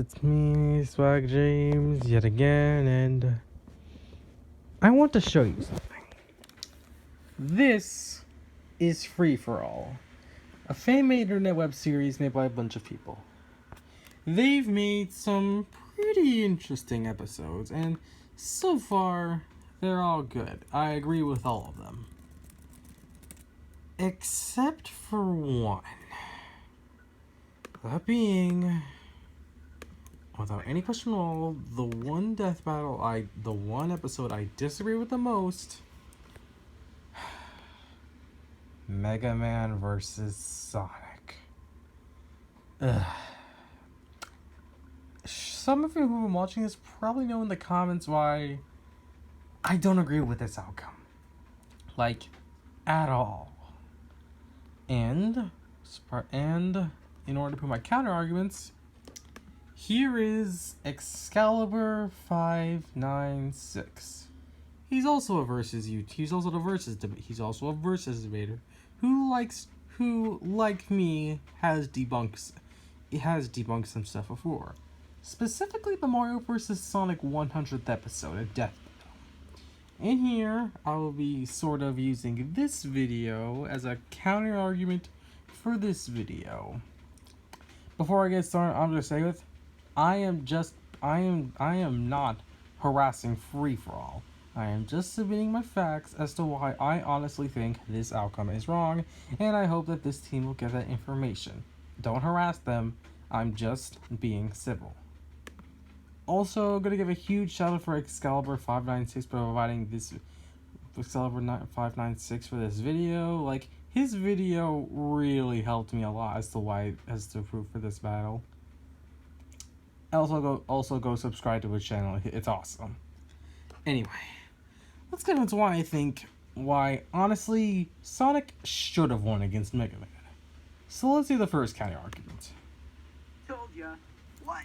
it's me, Swag James, yet again, and I want to show you something. This is Free for All, a fan-made internet web series made by a bunch of people. They've made some pretty interesting episodes, and so far, they're all good. I agree with all of them. Except for one. That being, without any question at all, the one death battle the one episode I disagree with the most, Mega Man versus Sonic. Ugh. Some of you who've been watching this probably know in the comments why I don't agree with this outcome. Like, at all. And in order to put my counter arguments, here is Excalibur 596. He's also a versus debater who like me has debunked some stuff before. Specifically the Mario vs. Sonic 100th episode, a death battle. In here, I will be sort of using this video as a counter argument for this video. Before I get started, I'm just saying it. I am not harassing Free for All. I am just submitting my facts as to why I honestly think this outcome is wrong, and I hope that this team will get that information. Don't harass them. I'm just being civil. Also, gonna give a huge shout out for Excalibur 596 for providing this Excalibur 596 for this video. Like, his video really helped me a lot as to prove for this battle. Also go subscribe to his channel. It's awesome. Anyway, let's get into why honestly Sonic should have won against Mega Man. So let's do the first counter argument. Told ya. What?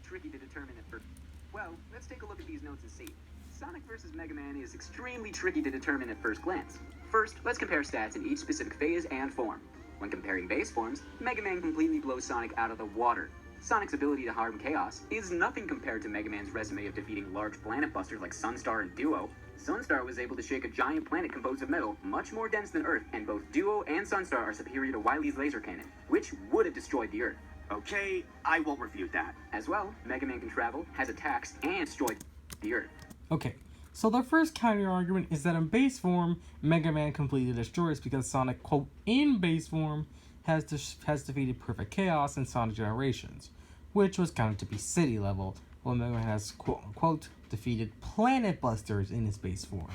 Tricky to determine at first. Well, let's take a look at these notes and see. Sonic vs. Mega Man is extremely tricky to determine at first glance. First, let's compare stats in each specific phase and form. When comparing base forms, Mega Man completely blows Sonic out of the water. Sonic's ability to harm chaos is nothing compared to Mega Man's resume of defeating large planet busters like Sunstar and Duo. Sunstar was able to shake a giant planet composed of metal, much more dense than Earth, and both Duo and Sunstar are superior to Wily's laser cannon, which would have destroyed the Earth. Okay, I won't refute that. As well, Mega Man can travel, has attacks, and destroyed the Earth. Okay, so the first counter argument is that in base form, Mega Man completely destroys because Sonic, quote, in base form, has defeated Perfect Chaos in Sonic Generations, which was counted to be city level, while Mega Man has, quote unquote, defeated Planet Busters in his base form.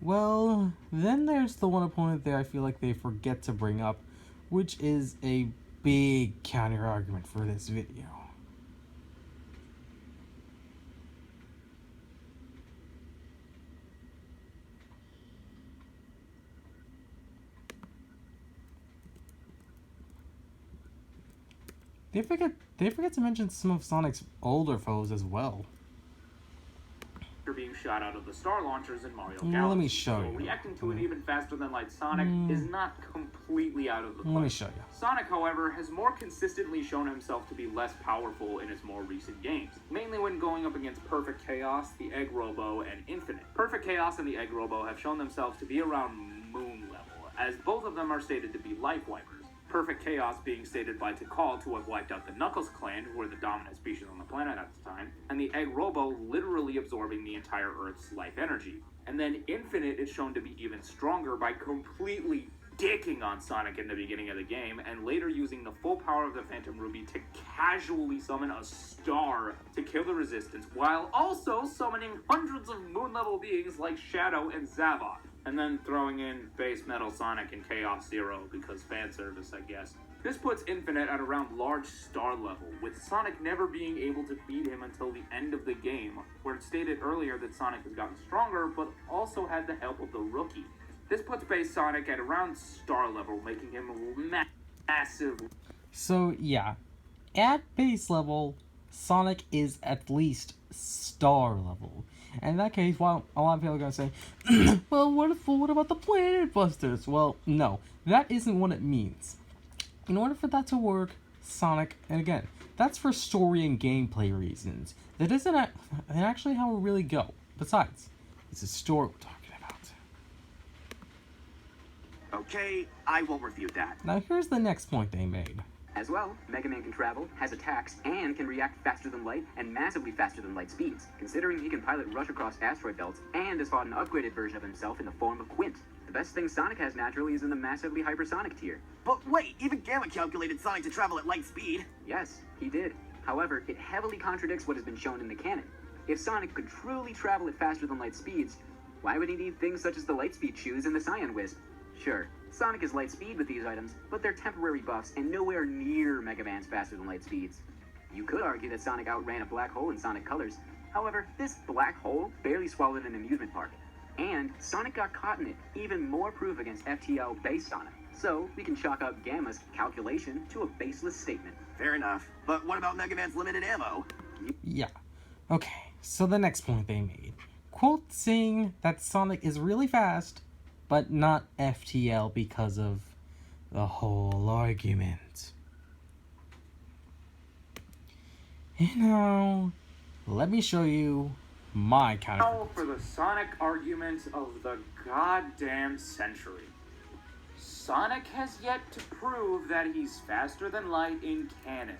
Well, then there's the one opponent there I feel like they forget to bring up, which is a big counter argument for this video. They forget to mention some of Sonic's older foes as well. You're being shot out of the star launchers in Mario Galaxy. Let me show you. Reacting to it even faster than light Sonic is not completely out of the question. Let me show you. Sonic, however, has more consistently shown himself to be less powerful in his more recent games, mainly when going up against Perfect Chaos, the Egg Robo, and Infinite. Perfect Chaos and the Egg Robo have shown themselves to be around moon level, as both of them are stated to be life wipers. Perfect Chaos being stated by Tikal to have wiped out the Knuckles clan, who were the dominant species on the planet at the time, and the Egg Robo literally absorbing the entire Earth's life energy. And then Infinite is shown to be even stronger by completely dicking on Sonic in the beginning of the game, and later using the full power of the Phantom Ruby to casually summon a star to kill the Resistance, while also summoning hundreds of moon-level beings like Shadow and Zavok. And then throwing in Base Metal Sonic and Chaos Zero because fan service, I guess. This puts Infinite at around large star level, with Sonic never being able to beat him until the end of the game, where it stated earlier that Sonic has gotten stronger, but also had the help of the Rookie. This puts Base Sonic at around star level, making him massive. So yeah, at base level, Sonic is at least star level. And in that case, while a lot of people are going to say, well, what about the Planet Busters? Well, no, that isn't what it means. In order for that to work, Sonic, and again, That's for story and gameplay reasons. That isn't actually how we really go. Besides, it's a story we're talking about. Okay, I won't refute that. Now here's the next point they made. As well, Mega Man can travel, has attacks, and can react faster than light and massively faster than light speeds, considering he can pilot rush across asteroid belts and has fought an upgraded version of himself in the form of Quint. The best thing Sonic has naturally is in the massively hypersonic tier. But wait, even Gamma calculated Sonic to travel at light speed. Yes, he did. However, it heavily contradicts what has been shown in the canon. If Sonic could truly travel at faster than light speeds, why would he need things such as the Lightspeed shoes and the Cyan Wisp? Sure, Sonic is light speed with these items, but they're temporary buffs and nowhere near Mega Man's faster than light speeds. You could argue that Sonic outran a black hole in Sonic Colors. However, this black hole barely swallowed an amusement park. And Sonic got caught in it, even more proof against FTL base Sonic. So, we can chalk up Gamma's calculation to a baseless statement. Fair enough. But what about Mega Man's limited ammo? Yeah. Okay, so the next point they made. Quote saying that Sonic is really fast, but not FTL because of the whole argument. And now, let me show you my counter. Now for the Sonic argument of the goddamn century. Sonic has yet to prove that he's faster than light in canon.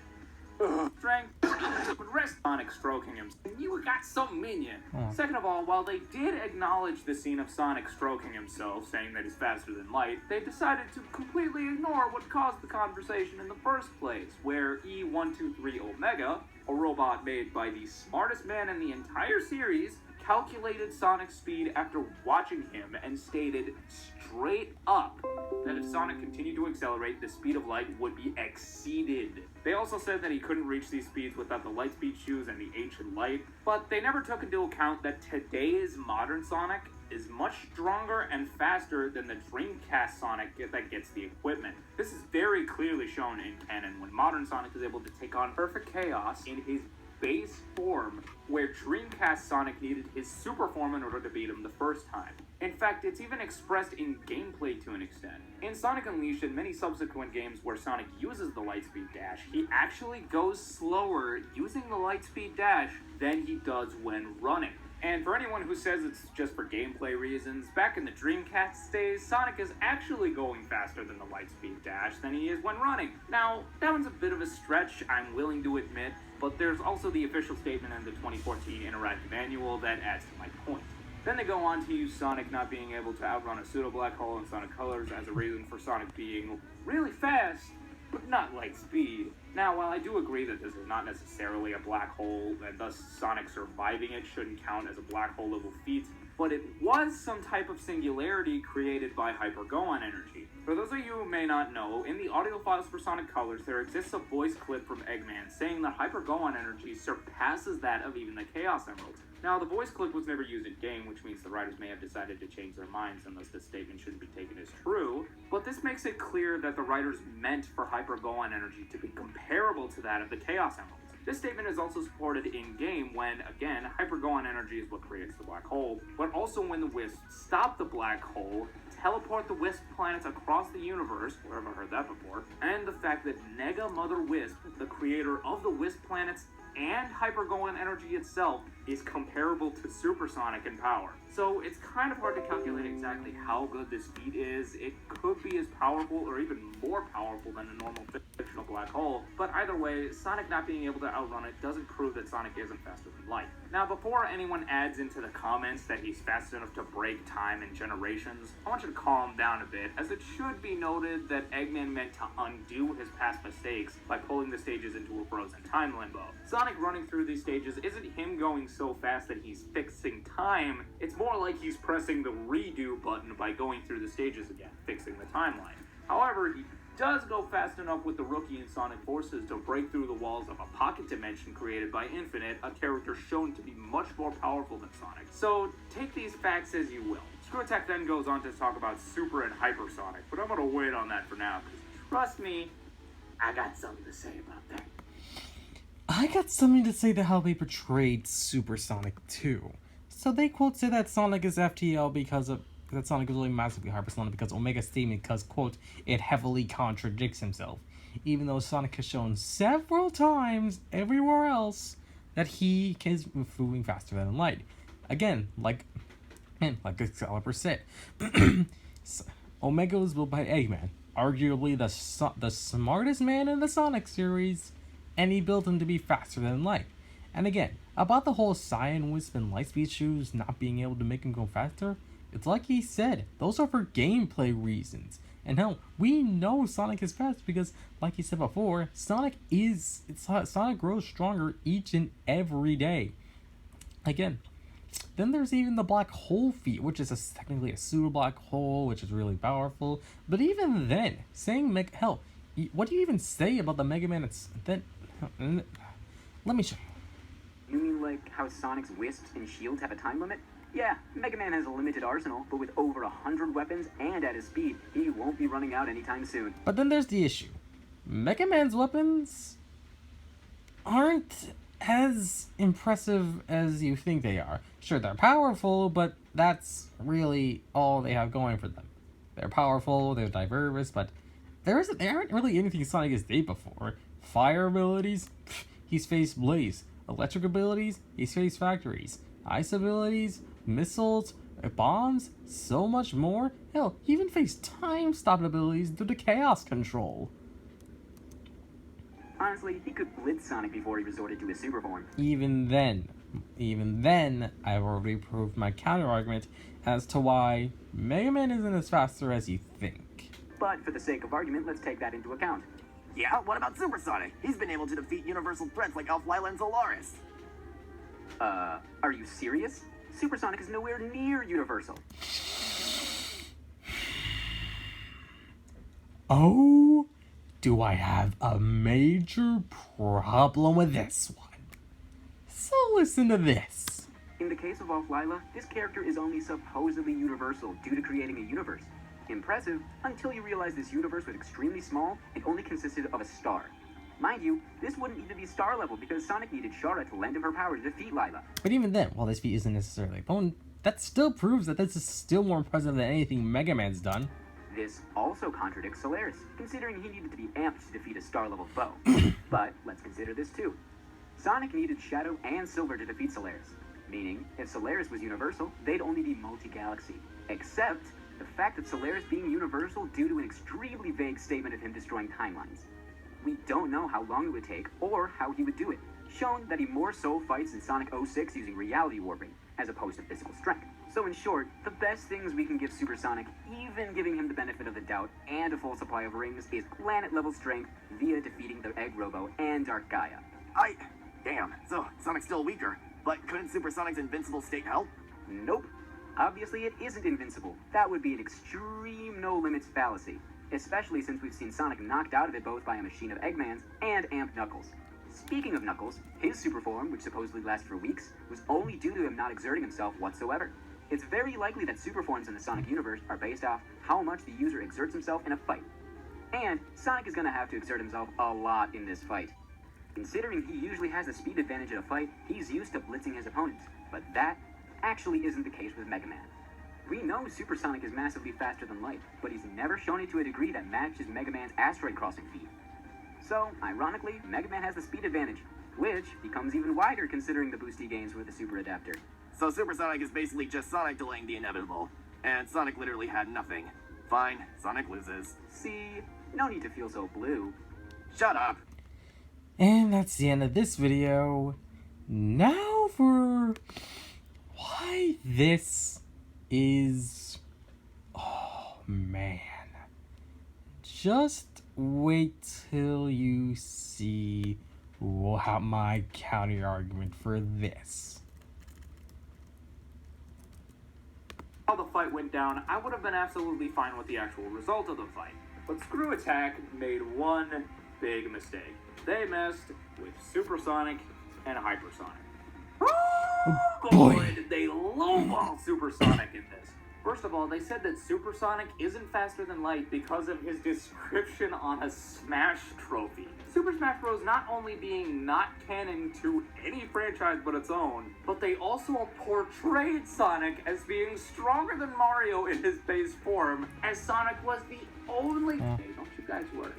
Strength, but rest Sonic stroking him. You got something in you. Second of all, while they did acknowledge the scene of Sonic stroking himself, saying that he's faster than light, they decided to completely ignore what caused the conversation in the first place, where E123 Omega, a robot made by the smartest man in the entire series, calculated Sonic's speed after watching him and stated straight up that if Sonic continued to accelerate, the speed of light would be exceeded. They also said that he couldn't reach these speeds without the Lightspeed shoes and the ancient light, but they never took into account that today's modern Sonic is much stronger and faster than the Dreamcast Sonic that gets the equipment. This is very clearly shown in canon when modern Sonic is able to take on perfect chaos in his base form, where Dreamcast Sonic needed his super form in order to beat him the first time. In fact, it's even expressed in gameplay to an extent. In Sonic Unleashed and many subsequent games where Sonic uses the Lightspeed Dash, he actually goes slower using the Lightspeed Dash than he does when running. And for anyone who says it's just for gameplay reasons, back in the Dreamcast days, Sonic is actually going faster than the Lightspeed Dash than he is when running. Now, that one's a bit of a stretch, I'm willing to admit, but there's also the official statement in the 2014 Interactive Manual that adds to my point. Then they go on to use Sonic not being able to outrun a pseudo-black hole in Sonic Colors as a reason for Sonic being really fast, but not light speed. Now, while I do agree that this is not necessarily a black hole, and thus Sonic surviving it shouldn't count as a black hole level feat, but it was some type of singularity created by Hyper-Gohan energy. For those of you who may not know, in the audio files for Sonic Colors, there exists a voice clip from Eggman saying that Hyper-Gohan energy surpasses that of even the Chaos Emeralds. Now, the voice clip was never used in-game, which means the writers may have decided to change their minds, and thus this statement shouldn't be taken as true, but this makes it clear that the writers meant for Hyper-Gohan energy to be comparable to that of the Chaos Emeralds. This statement is also supported in-game when, again, Hyper-Gohan energy is what creates the black hole, but also when the Wisps stop the black hole, teleport the Wisp planets across the universe, where have I heard that before, and the fact that Nega Mother Wisp, the creator of the Wisp planets and Hyper-Gohan energy itself, is comparable to Supersonic in power. So it's kind of hard to calculate exactly how good this feat is. It could be as powerful or even more powerful than a normal fictional black hole, but either way, Sonic not being able to outrun it doesn't prove that Sonic isn't faster than light. Now, before anyone adds into the comments that he's fast enough to break time in generations, I want you to calm down a bit, as it should be noted that Eggman meant to undo his past mistakes by pulling the stages into a frozen time limbo. Sonic running through these stages isn't him going so fast that he's fixing time, it's more like he's pressing the redo button by going through the stages again, fixing the timeline. However, he does go fast enough with the Rookie and Sonic forces to break through the walls of a pocket dimension created by Infinite, a character shown to be much more powerful than Sonic. So take these facts as you will. Screw Attack then goes on to talk about Super and Hypersonic, but I'm gonna wait on that for now, because trust me, I got something to say about that. I got something to say to how they portrayed Supersonic too. So they quote say that Sonic is FTL because of that Sonic is really massively hypersonic because Omega's statement because quote it heavily contradicts himself. even though Sonic has shown several times everywhere else that he is moving faster than light. Again, like Excalibur said, Omega was built by Eggman, arguably the smartest man in the Sonic series, and he built him to be faster than light. And again, about the whole Cyan Wisp and Lightspeed shoes not being able to make him go faster, it's like he said, those are for gameplay reasons. And hell, we know Sonic is fast because, like he said before, Sonic grows stronger each and every day. Again, then there's even the black hole feat, which is technically a pseudo black hole, which is really powerful. But even then, saying hell, what do you even say about the Mega Man? Let me show you. You mean like how Sonic's Wisps and Shields have a time limit? Yeah, Mega Man has a limited arsenal, but with over 100 weapons and at his speed, he won't be running out anytime soon. But then there's the issue. Mega Man's weapons aren't as impressive as you think they are. Sure, they're powerful, but that's really all they have going for them. They're powerful, they're diverse, but there aren't really anything Sonic has did before. Fire abilities, he's faced Blaze. Electric abilities, he's faced Factories. Ice abilities, missiles, bombs, so much more. Hell, he even faced time-stopping abilities due to chaos control. Honestly, he could blitz Sonic before he resorted to his super form. Even then, I've already proved my counter-argument as to why Mega Man isn't as faster as you think. But for the sake of argument, let's take that into account. Yeah, what about Supersonic? He's been able to defeat universal threats like Elf, Lila, and Solaris. Are you serious? Supersonic is nowhere near universal. Oh, do I have a major problem with this one? So listen to this. In the case of Elf Lila, this character is only supposedly universal due to creating a universe. Impressive, until you realize this universe was extremely small and only consisted of a star. Mind you, this wouldn't even be star level because Sonic needed Shara to lend him her power to defeat Lila. But even then, while this feat isn't necessarily a bone, that still proves that this is still more impressive than anything Mega Man's done. This also contradicts Solaris, considering he needed to be amped to defeat a star level foe. But let's consider this too. Sonic needed Shadow and Silver to defeat Solaris, meaning if Solaris was universal, they'd only be multi-galaxy. Except the fact that Solaris being universal due to an extremely vague statement of him destroying timelines. We don't know how long it would take or how he would do it, shown that he more so fights in Sonic 06 using reality warping, as opposed to physical strength. So in short, the best things we can give Super Sonic, even giving him the benefit of the doubt and a full supply of rings, is planet-level strength via defeating the Egg Robo and Dark Gaia. Damn, so Sonic's still weaker. But couldn't Supersonic's invincible state help? Nope. Obviously it isn't invincible. That would be an extreme no-limits fallacy. Especially since we've seen Sonic knocked out of it both by a machine of Eggmans and Amp Knuckles. Speaking of Knuckles, his super form, which supposedly lasts for weeks, was only due to him not exerting himself whatsoever. It's very likely that super forms in the Sonic universe are based off how much the user exerts himself in a fight. And Sonic is going to have to exert himself a lot in this fight. Considering he usually has a speed advantage in a fight, he's used to blitzing his opponents. But that actually isn't the case with Mega Man. We know Super Sonic is massively faster than light, but he's never shown it to a degree that matches Mega Man's asteroid crossing feat. So, ironically, Mega Man has the speed advantage, which becomes even wider considering the boost he gains with the Super Adapter. So Supersonic is basically just Sonic delaying the inevitable. And Sonic literally had nothing. Fine, Sonic loses. See, no need to feel so blue. Shut up! And that's the end of this video. Now for why this is... Oh, man. Just wait till you see my counter argument for this. How the fight went down, I would have been absolutely fine with the actual result of the fight. But Screw Attack made one big mistake. They messed with Supersonic and Hypersonic. Oh boy, did they lowball Supersonic in this. First of all, they said that Supersonic isn't faster than light because of his description on a Smash trophy. Super Smash Bros. Not only being not canon to any franchise but its own, but they also portrayed Sonic as being stronger than Mario in his base form, as Sonic was the only... Hey, don't you guys worry.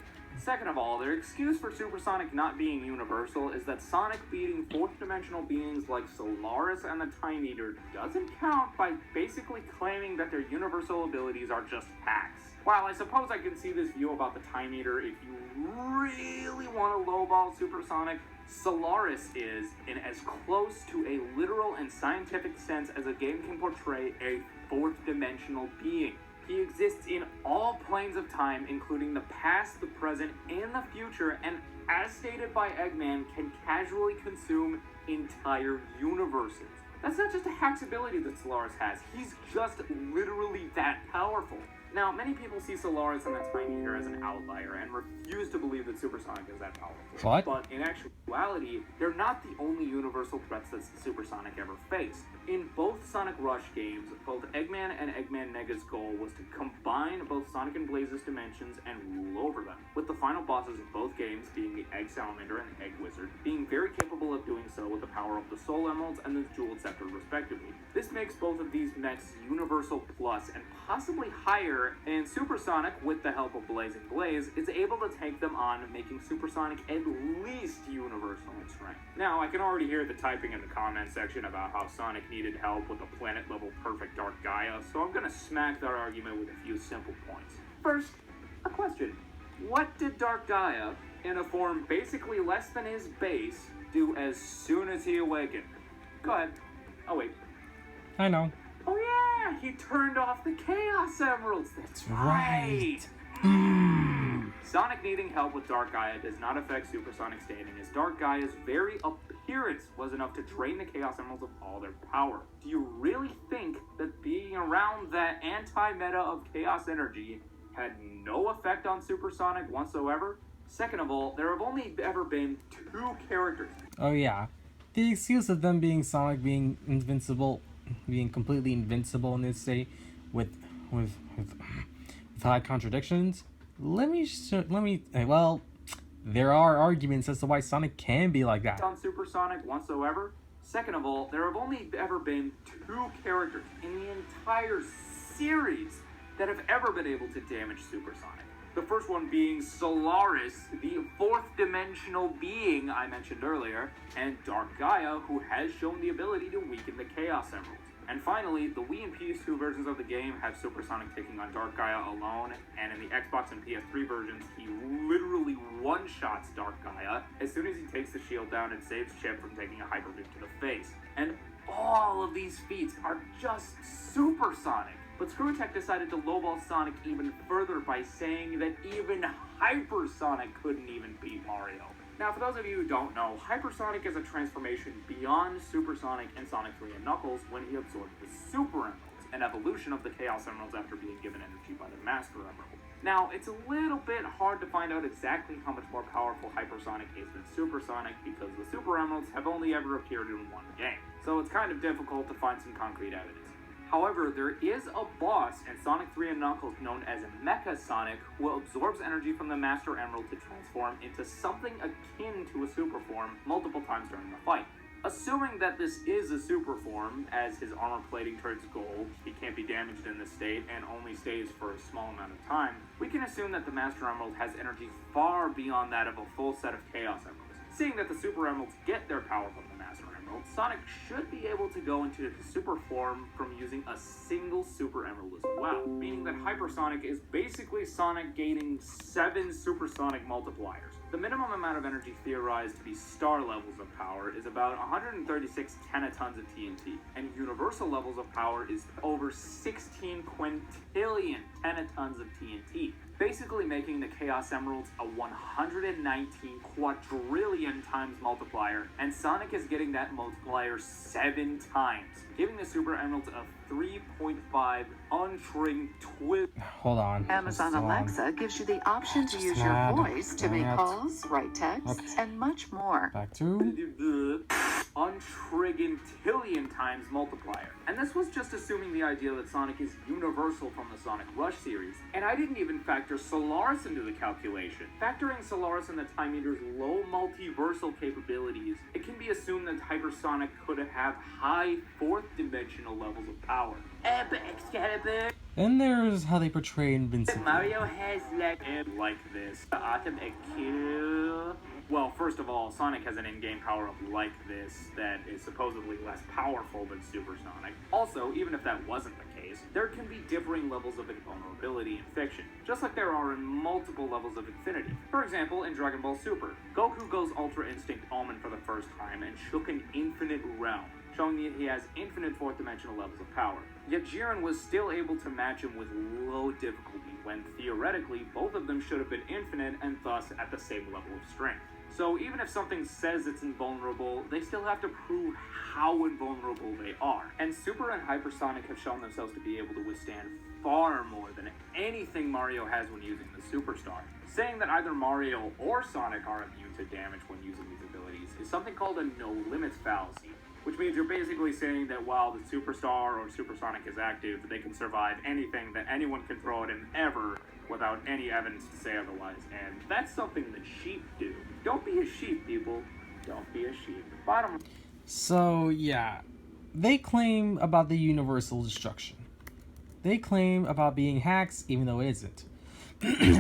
Second of all, their excuse for Supersonic not being universal is that Sonic beating fourth-dimensional beings like Solaris and the Time Eater doesn't count by basically claiming that their universal abilities are just hacks. While I suppose I can see this view about the Time Eater if you really want to lowball Supersonic, Solaris is, in as close to a literal and scientific sense as a game can portray, a fourth-dimensional being. He exists in all planes of time, including the past, the present, and the future, and as stated by Eggman, can casually consume entire universes. That's not just a hacks ability that Solaris has, he's just literally that powerful. Now, many people see Solaris and the Time Eater as an outlier and refuse to believe that Supersonic is that powerful. What? But in actuality, they're not the only universal threats that Supersonic ever faced. In both Sonic Rush games, both Eggman and Eggman Nega's goal was to combine both Sonic and Blaze's dimensions and rule over them, with the final bosses of both games being the Egg Salamander and Egg Wizard, being very capable of doing so with the power of the Soul Emeralds and the Jeweled Scepter respectively. This makes both of these mechs universal plus and possibly higher, and Supersonic, with the help of Blazing Blaze, is able to take them on, making Supersonic at least universal in strength. Now, I can already hear the typing in the comment section about how Sonic needed help with a planet-level perfect Dark Gaia, so I'm gonna smack that argument with a few simple points. First, a question. What did Dark Gaia, in a form basically less than his base, do as soon as he awakened? Go ahead. Oh, wait. I know. Oh yeah, he turned off the Chaos Emeralds. That's right. Sonic needing help with Dark Gaia does not affect Supersonic's standing, as Dark Gaia's very appearance was enough to drain the Chaos Emeralds of all their power. Do you really think that being around that anti-meta of Chaos Energy had no effect on Supersonic whatsoever? Second of all, there have only ever been two characters. Oh yeah. The excuse of them being Sonic being invincible, being completely invincible in this state, with high contradictions. Well, there are arguments as to why Sonic can be like that. On Supersonic whatsoever. Second of all, there have only ever been two characters in the entire series that have ever been able to damage Supersonic. The first one being Solaris, the fourth-dimensional being I mentioned earlier, and Dark Gaia, who has shown the ability to weaken the Chaos Emeralds. And finally, the Wii and PS2 versions of the game have Supersonic taking on Dark Gaia alone, and in the Xbox and PS3 versions, he literally one-shots Dark Gaia as soon as he takes the shield down and saves Chip from taking a Hyper Beam to the face. And all of these feats are just Supersonic. But Screwtech decided to lowball Sonic even further by saying that even Hypersonic couldn't even beat Mario. Now, for those of you who don't know, Hypersonic is a transformation beyond Supersonic and Sonic 3 and Knuckles when he absorbed the Super Emeralds, an evolution of the Chaos Emeralds after being given energy by the Master Emerald. Now, it's a little bit hard to find out exactly how much more powerful Hypersonic is than Supersonic because the Super Emeralds have only ever appeared in one game, so it's kind of difficult to find some concrete evidence. However, there is a boss in Sonic 3 and Knuckles known as Mecha Sonic who absorbs energy from the Master Emerald to transform into something akin to a super form multiple times during the fight. Assuming that this is a super form, as his armor plating turns gold, he can't be damaged in this state, and only stays for a small amount of time, we can assume that the Master Emerald has energy far beyond that of a full set of Chaos Emeralds. Seeing that the Super Emeralds get their power from the Master Emerald, Sonic should be able to go into his super form from using a single Super Emerald as well, meaning that Hypersonic is basically Sonic gaining 7 Supersonic multipliers. The minimum amount of energy theorized to be star levels of power is about 136 tenatons of TNT, and universal levels of power is over 16 quintillion tenatons of TNT, basically making the Chaos Emeralds a 119 quadrillion times multiplier, and Sonic is getting that multiplier 7 times, giving the Super Emeralds a 3.5 untrimmed twist. Hold on. Amazon Alexa gives you the option to use your voice to make calls, write texts, and much more. Back to untrillion times multiplier. And this was just assuming the idea that Sonic is universal from the Sonic Rush series. And I didn't even factor Solaris into the calculation. Factoring Solaris and the Time Eater's low multiversal capabilities, it can be assumed that Hypersonic could have high 4th dimensional levels of power. Excalibur! Then there's how they portray invincibility. Mario has like this. Autumn IQ. Well, first of all, Sonic has an in-game power-up like this that is supposedly less powerful than Super Sonic. Also, even if that wasn't the case, there can be differing levels of invulnerability in fiction, just like there are in multiple levels of infinity. For example, in Dragon Ball Super, Goku goes Ultra Instinct Almond for the first time and shook an infinite realm, showing that he has infinite fourth-dimensional levels of power. Yet Jiren was still able to match him with low difficulty, when theoretically both of them should have been infinite and thus at the same level of strength. So even if something says it's invulnerable, they still have to prove how invulnerable they are. And Super and Hypersonic have shown themselves to be able to withstand far more than anything Mario has when using the Superstar. Saying that either Mario or Sonic are immune to damage when using these abilities is something called a no-limits fallacy, which means you're basically saying that while the Superstar or Supersonic is active, they can survive anything that anyone can throw at him ever without any evidence to say otherwise. And that's something that sheep do. Don't be a sheep, people. Don't be a sheep. Bottom. So, yeah. They claim about the universal destruction. They claim about being hacks, even though it isn't.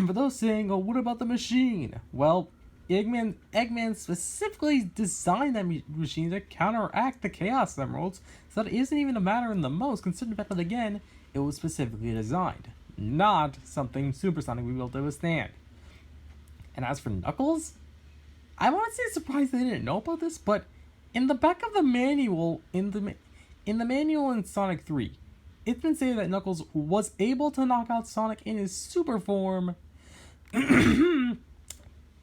For those saying, oh, what about the machine? Well, Eggman specifically designed that machine to counteract the Chaos Emeralds, so that it isn't even a matter in the most, considering the fact that, again, it was specifically designed. Not something Supersonic would be able to withstand. And as for Knuckles, I'm honestly surprised they didn't know about this, but in the back of the manual, in the manual in Sonic 3, it's been stated that Knuckles was able to knock out Sonic in his super form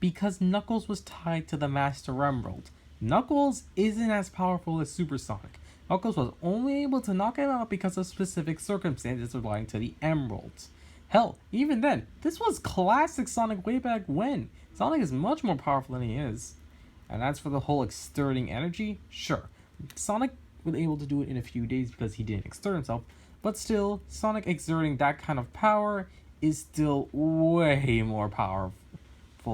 because Knuckles was tied to the Master Emerald. Knuckles isn't as powerful as Supersonic. Knuckles was only able to knock him out because of specific circumstances relating to the Emeralds. Hell, even then, this was classic Sonic way back when. Sonic is much more powerful than he is. And as for the whole exerting energy, sure. Sonic was able to do it in a few days because he didn't exert himself, but still, Sonic exerting that kind of power is still way more powerful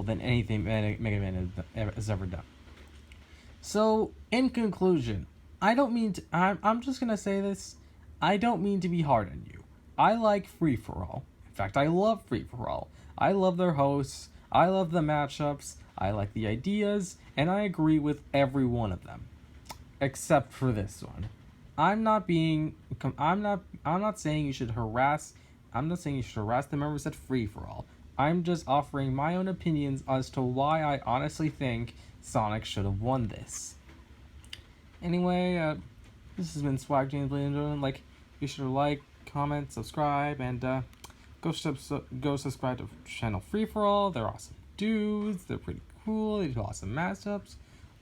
than anything Mega Man has ever done. So, in conclusion, I'm just gonna say this, I don't mean to be hard on you. I like Free-For-All. In fact, I love Free-For-All. I love their hosts, I love the matchups, I like the ideas, and I agree with every one of them. Except for this one. I'm not saying you should harass the members at Free-For-All. I'm just offering my own opinions as to why I honestly think Sonic should have won this. Anyway, this has been Swag James Blanton. Be sure to like, comment, subscribe, and go subscribe to channel Free-For-All. They're awesome dudes. They're pretty cool. They do awesome matchups.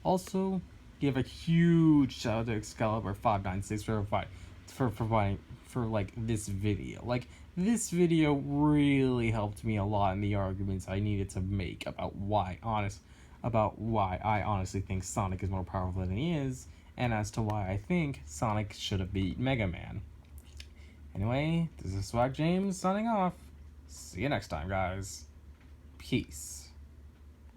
Also, give a huge shout out to Excalibur596 for providing this video. This video really helped me a lot in the arguments I needed to make about why I honestly think Sonic is more powerful than he is, and as to why I think Sonic should have beat Mega Man. Anyway, this is Swag James signing off. See you next time, guys. Peace.